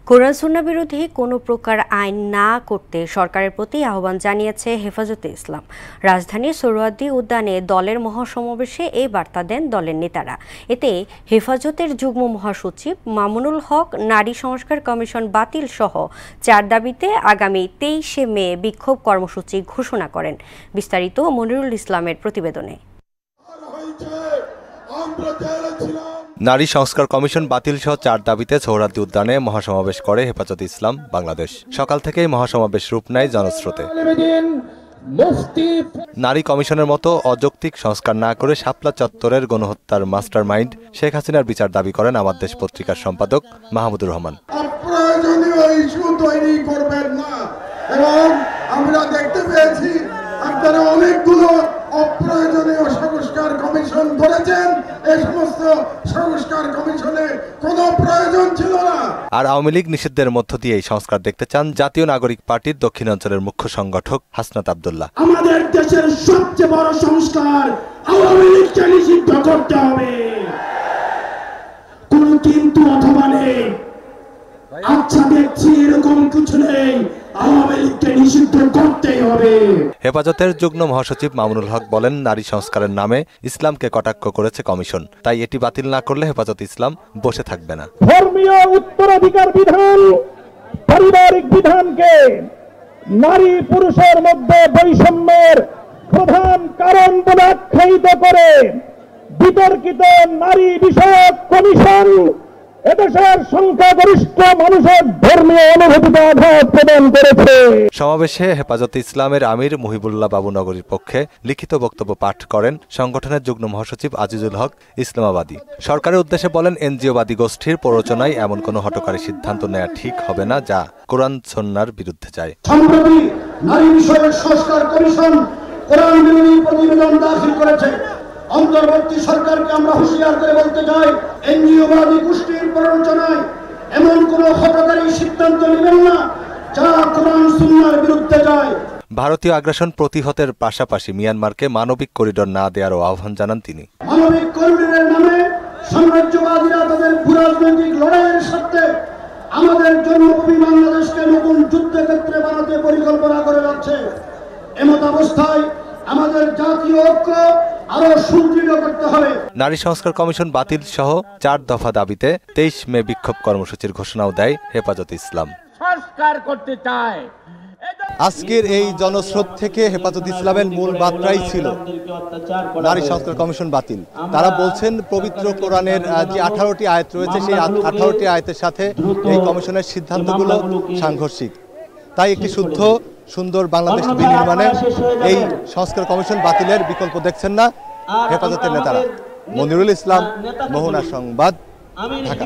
কোরআন সুন্নাহ বিরোধী কোনো প্রকার আইন না করতে সরকারের প্রতি আহ্বান জানিয়েছে হেফাজতে ইসলাম। রাজধানীর সোহরাওয়ার্দী উদ্যানে দলের মহাসমাবেশে এই বার্তা দেন দলের নেতারা। এতে হেফাজতের যুগ্ম মহাসচিব মামুনুল হক নারী সংস্কার কমিশন বাতিল সহ 4 দাবিতে আগামী 23শে মে বিক্ষোভ কর্মসূচি ঘোষণা করেন। বিস্তারিত মনিরুল ইসলামের প্রতিবেদনে। নারী সংস্কার কমিশন বাতিল সহ 4 দাবিতে সোহরাওয়ার্দী উদ্যানে মহাসমাবেশ করে হেফাজতে ইসলাম বাংলাদেশ। সকাল থেকেই মহাসমাবেশ রূপ নেয় জনস্রোতে। নারী কমিশনের মতো অযৌক্তিক সংস্কার না করে শাপলা চত্বরের গণহত্যার মাস্টার মাইন্ড শেখ হাসিনার বিচার দাবি করেন আমার দেশ পত্রিকার সম্পাদক মাহমুদুর রহমান। আমরা দেখতে পেয়েছি আপনারা অনেকগুলো অপ্রয়োজনীয় সংস্কার কমিশন করেছেন। এই সমস্ত সংস্কার কমিশনের কোনো প্রয়োজন ছিল না। আর আওয়ামী লীগ নিষিদ্ধের মধ্য দিয়ে এই সংস্কার দেখতে চান জাতীয় নাগরিক পার্টির দক্ষিণাঞ্চলের মুখ্য সংগঠক হাসনাত আব্দুল্লাহ। আমাদের দেশের সবচেয়ে বড় সংস্কার আওয়ামী লীগকে নিষিদ্ধ করতে হবে। কোন কিন্তু অথবা নেই। আচ্ছা দেখছি এরকম কিছু নেই, আওয়ামী লীগকে নিষিদ্ধ করতেই হবে। হেফাজতের যুগ্ম মহাসচিব মামুনুল হক বলেন, নারী সংস্কারের নামে ইসলামকে কটাক্ষ করেছে কমিশন, তাই এটি বাতিল না করলে হেফাজত ইসলাম বসে থাকবে না। ধর্মীয় উত্তরাধিকার বিধান, পারিবারিক বিধানকে নারী পুরুষের মধ্যে বৈষম্যের প্রধান কারণ বলে আখ্যায়িত করে বিতর্কিত নারী বিষয়ক কমিশন এদেশের সংখ্যাগরিষ্ঠ মানুষের ধর্মীয় অনুভূতিতে আঘাত প্রদান করেছে। সমাবেশে হেফাজতে ইসলামের আমির মুহিবুল্লাহ বাবুনগরীর পক্ষে লিখিত বক্তব্য পাঠ করেন সংগঠনের যুগ্ম মহাসচিব আজিজুল হক ইসলামাবাদী। সরকারের উদ্দেশ্যে বলেন, এনজিওবাদী গোষ্ঠীর প্ররোচনায় এমন কোনো হঠকারী সিদ্ধান্ত নেওয়া ঠিক হবে না যা কোরআন সুন্নাহর বিরুদ্ধে যায়। সম্প্রতি নারী বিষয়ক সংস্কার কমিশন কোরআন বিরোধী প্রতিবেদন দাখিল করেছে। অন্তর্বর্তী সরকারকে আমরা হুঁশিয়ার করে বলতে চাই, এনজিওবাদী গোষ্ঠীর প্ররোচনায় এমন কোনো হঠকারী সিদ্ধান্ত নেবেন না যা কোরআন সুন্নাহর বিরুদ্ধে যায়। ভারতীয় আগ্রাসন প্রতিহতের পাশাপাশি মিয়ানমারকে মানবিক করিডোর না দেওয়ারও আহ্বান জানান তিনি। মানবিক করিডোরের নামে সাম্রাজ্যবাদীরা তাদের ভূরাজনৈতিক লড়াইয়ের সাথে আমাদের জন্মভূমি বাংলাদেশকে নতুন যুদ্ধক্ষেত্রে বানাতে পরিকল্পনা করে যাচ্ছে। এমত অবস্থায় আমাদের জাতীয় ঐক্য আরো সুদৃঢ় করতে হবে। নারী সংস্কার কমিশন বাতিল সহ 4 দফা দাবিতে 23 মে বিক্ষোভ কর্মসূচির ঘোষণাও দেয় হেফাজতে ইসলাম। সংস্কার করতে চায়। আজকের এই জনস্রোত থেকে হেফাজতে ইসলামের মূল বার্তাই ছিল নারী সংস্কার কমিশন বাতিল। তারা বলছেন, পবিত্র কোরআনের যে 18টি আয়াত রয়েছে সেই 18টি আয়াতের সাথে এই কমিশনের সিদ্ধান্তগুলো সাংঘর্ষিক। তাই একটি শুদ্ধ সুন্দর বাংলাদেশ বিনির্মাণে এই সংস্কার কমিশন বাতিলের বিকল্প দেখছেন না হেফাজতের নেতারা। মনিরুল ইসলাম, মোহনা সংবাদ, ঢাকা।